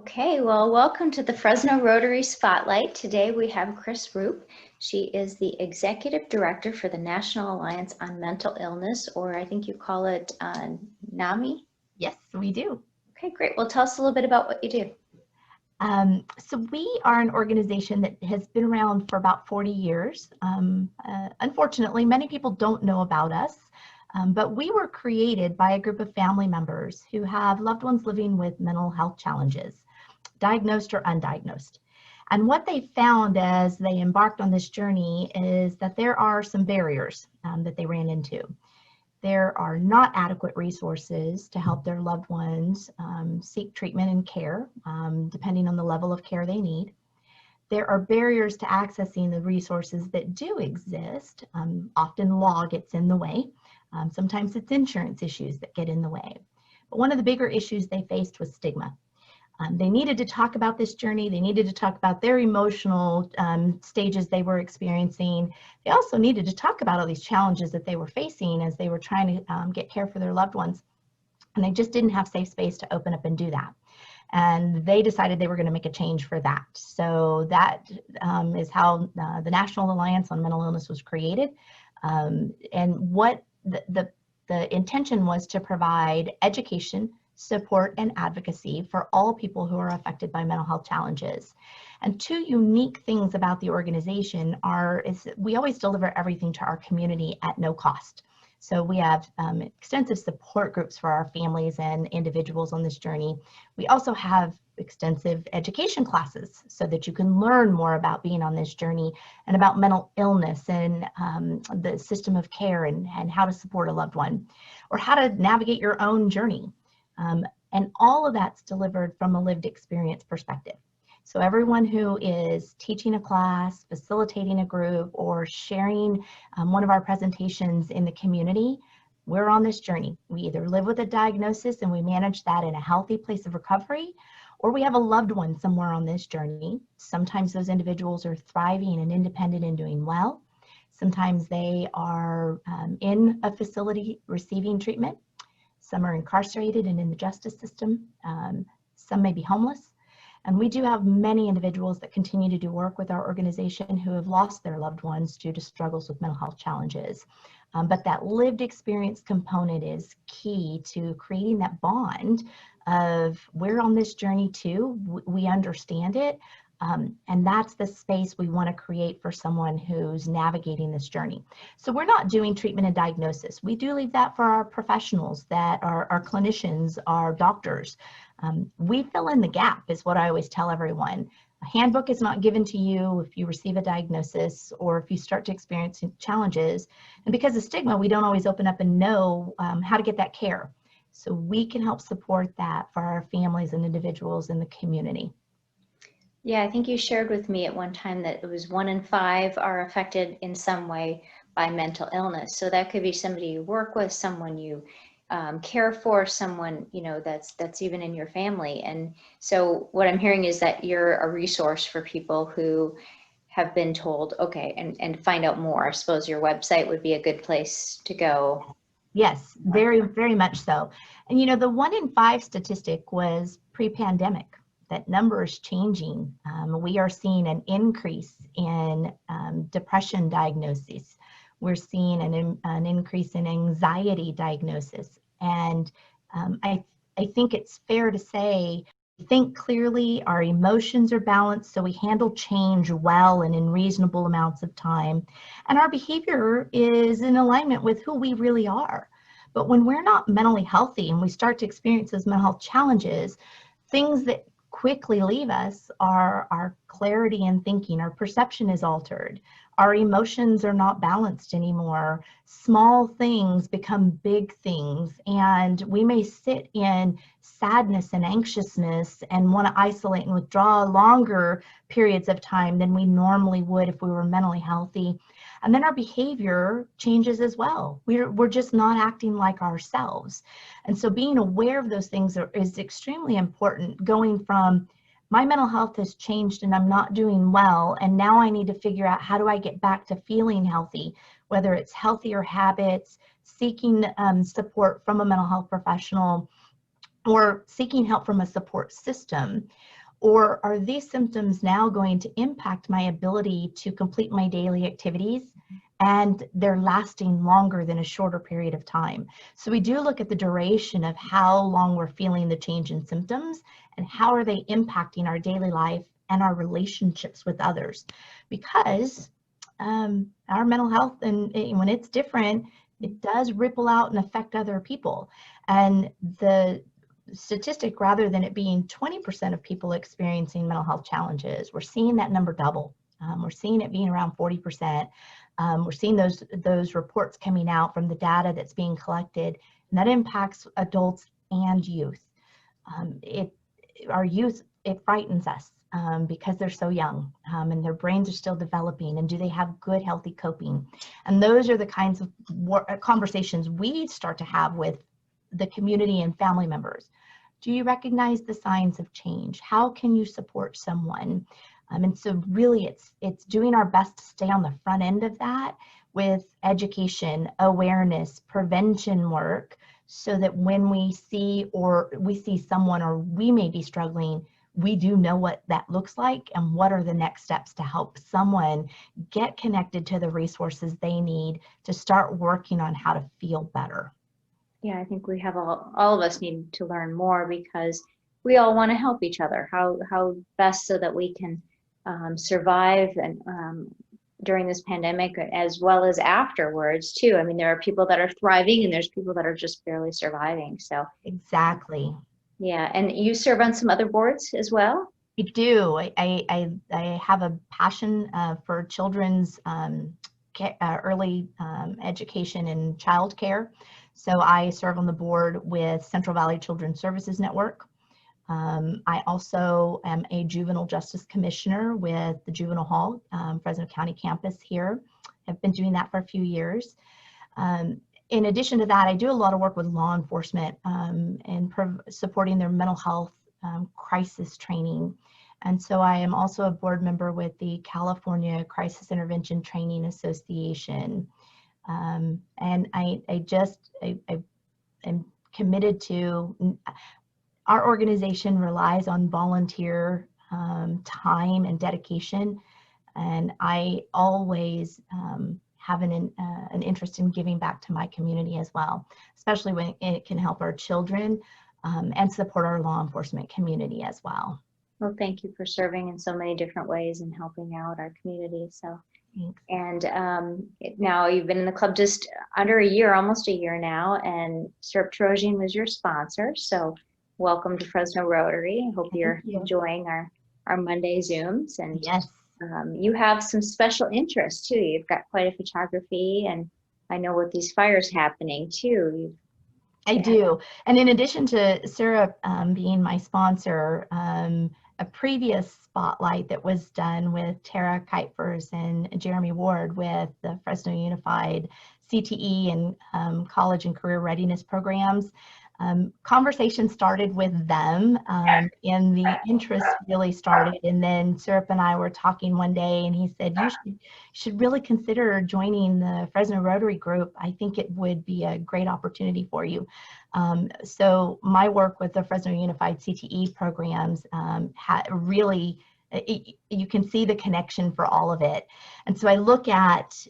Okay, well, welcome to the Fresno Rotary Spotlight. Today we have Chris Roup. She is the Executive Director for the National Alliance on Mental Illness, or I think you call it NAMI. Yes, we do. Okay, great. Well, tell us a little bit about what you do. So we are an organization that has been around for about 40 years. Unfortunately, many people don't know about us, but we were created by a group of family members who have loved ones living with mental health challenges, diagnosed or undiagnosed. And what they found as they embarked on this journey is that there are some barriers that they ran into. There are not adequate resources to help their loved ones seek treatment and care, depending on the level of care they need. There are barriers to accessing the resources that do exist. Often law gets in the way. Sometimes it's insurance issues that get in the way. But one of the bigger issues they faced was stigma. They needed to talk about this journey. They needed to talk about their emotional stages they were experiencing. They also needed to talk about all these challenges that they were facing as they were trying to get care for their loved ones. And they just didn't have safe space to open up and do that. And they decided they were going to make a change for that. So that is how the National Alliance on Mental Illness was created. And what the intention was to provide education, support, and advocacy for all people who are affected by mental health challenges. And two unique things about the organization is that we always deliver everything to our community at no cost. So we have extensive support groups for our families and individuals on this journey. We also have extensive education classes so that you can learn more about being on this journey and about mental illness and the system of care and how to support a loved one or how to navigate your own journey. And all of that's delivered from a lived experience perspective. So everyone who is teaching a class, facilitating a group, or sharing one of our presentations in the community, we're on this journey. We either live with a diagnosis and we manage that in a healthy place of recovery, or we have a loved one somewhere on this journey. Sometimes those individuals are thriving and independent and doing well. Sometimes they are in a facility receiving treatment. Some are incarcerated and in the justice system. Some may be homeless. And we do have many individuals that continue to do work with our organization who have lost their loved ones due to struggles with mental health challenges. But that lived experience component is key to creating that bond of we're on this journey too, we understand it. And that's the space we want to create for someone who's navigating this journey. So we're not doing treatment and diagnosis. We do leave that for our professionals that are our clinicians, our doctors. We fill in the gap is what I always tell everyone. A handbook is not given to you if you receive a diagnosis or if you start to experience challenges. And because of stigma, we don't always open up and know how to get that care. So we can help support that for our families and individuals in the community. Yeah, I think you shared with me at one time that it was 1 in 5 are affected in some way by mental illness. So that could be somebody you work with, someone you care for, someone that's even in your family. And so what I'm hearing is that you're a resource for people who have been told, okay, and find out more. I suppose your website would be a good place to go. Yes, very, very much so. And the 1 in 5 statistic was pre-pandemic. That number is changing. We are seeing an increase in depression diagnoses. We're seeing an increase in anxiety diagnosis. And I think it's fair to say, we think clearly, our emotions are balanced, so we handle change well and in reasonable amounts of time. And our behavior is in alignment with who we really are. But when we're not mentally healthy and we start to experience those mental health challenges, things that quickly leave us are our clarity in thinking. Our perception is altered. Our emotions are not balanced anymore. Small things become big things, and we may sit in sadness and anxiousness and want to isolate and withdraw longer periods of time than we normally would if we were mentally healthy. And then our behavior changes as well. We're just not acting like ourselves. And so being aware of those things is extremely important, going from my mental health has changed and I'm not doing well, and now I need to figure out how do I get back to feeling healthy, whether it's healthier habits, seeking support from a mental health professional, or seeking help from a support system? Or are these symptoms now going to impact my ability to complete my daily activities, and they're lasting longer than a shorter period of time? So we do look at the duration of how long we're feeling the change in symptoms and how are they impacting our daily life and our relationships with others. Because our mental health, and when it's different, it does ripple out and affect other people. And the statistic, rather than it being 20% of people experiencing mental health challenges, we're seeing that number double. We're seeing it being around 40%. We're seeing those reports coming out from the data that's being collected, and that impacts adults and youth. Our youth, it frightens us because they're so young and their brains are still developing, and do they have good, healthy coping? And those are the kinds of conversations we start to have with the community and family members. Do you recognize the signs of change? How can you support someone? And so really it's doing our best to stay on the front end of that with education, awareness, prevention work, so that when we see someone, or we may be struggling, we do know what that looks like and what are the next steps to help someone get connected to the resources they need to start working on how to feel better. Yeah, I think we have all of us need to learn more, because we all want to help each other. How best so that we can survive and during this pandemic, as well as afterwards too. I mean, there are people that are thriving and there's people that are just barely surviving. So exactly. Yeah, and you serve on some other boards as well? I do. I have a passion for children's early education and child care. So I serve on the board with Central Valley Children's Services Network. I also am a juvenile justice commissioner with the Juvenile Hall, Fresno County campus here. I've been doing that for a few years. In addition to that, I do a lot of work with law enforcement and supporting their mental health crisis training. And so I am also a board member with the California Crisis Intervention Training Association. And I am committed to, our organization relies on volunteer time and dedication. And I always have an interest in giving back to my community as well, especially when it can help our children and support our law enforcement community as well. Well, thank you for serving in so many different ways and helping out our community. So, thanks. And now you've been in the club just under a year, almost a year now, and Syrup Trojan was your sponsor. So welcome to Fresno Rotary. I hope you're enjoying our Monday Zooms. And yes. You have some special interests too. You've got quite a photography, and I know with these fires happening too. I do. And in addition to Syrup being my sponsor, a previous spotlight that was done with Tara Kuipers and Jeremy Ward with the Fresno Unified CTE and college and career readiness programs. Conversation started with them and the interest really started, and then Syrup and I were talking one day and he said, you should really consider joining the Fresno Rotary group. I think it would be a great opportunity for you. So my work with the Fresno Unified CTE programs really, you can see the connection for all of it. And so I look at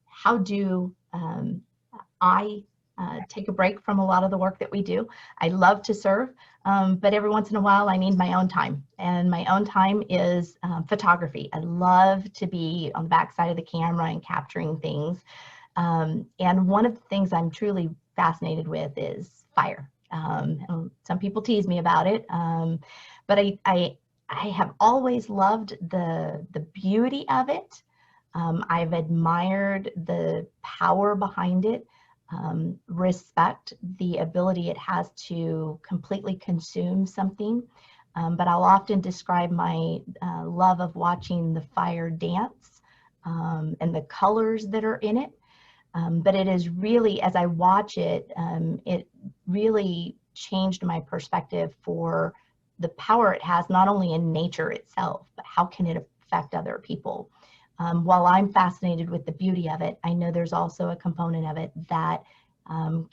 how do I take a break from a lot of the work that we do. I love to serve, but every once in a while I need my own time, and my own time is photography. I love to be on the backside of the camera and capturing things. And one of the things I'm truly fascinated with is fire. Some people tease me about it, but I have always loved the beauty of it. I've admired the power behind it. Respect the ability it has to completely consume something, but I'll often describe my love of watching the fire dance and the colors that are in it. But it is really, as I watch it, it really changed my perspective for the power it has, not only in nature itself, but how can it affect other people. While I'm fascinated with the beauty of it, I know there's also a component of it that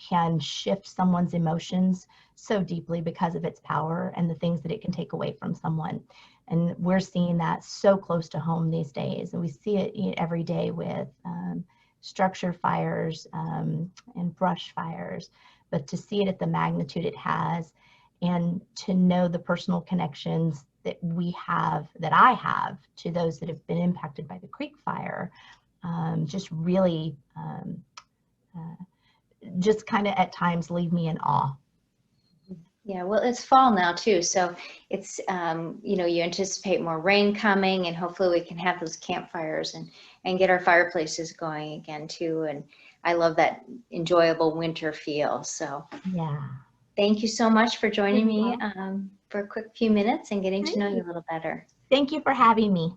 can shift someone's emotions so deeply because of its power and the things that it can take away from someone. And we're seeing that so close to home these days. And we see it every day with structure fires and brush fires. But to see it at the magnitude it has, and to know the personal connections that we have, that I have, to those that have been impacted by the Creek Fire, just really just kind of at times leave me in awe. Yeah, well, it's fall now too, so it's, you know, you anticipate more rain coming, and hopefully we can have those campfires and get our fireplaces going again too. And I love that enjoyable winter feel. So Yeah. thank you so much for joining me Well, for a quick few minutes and getting to thank know you. you a little better. Thank you for having me.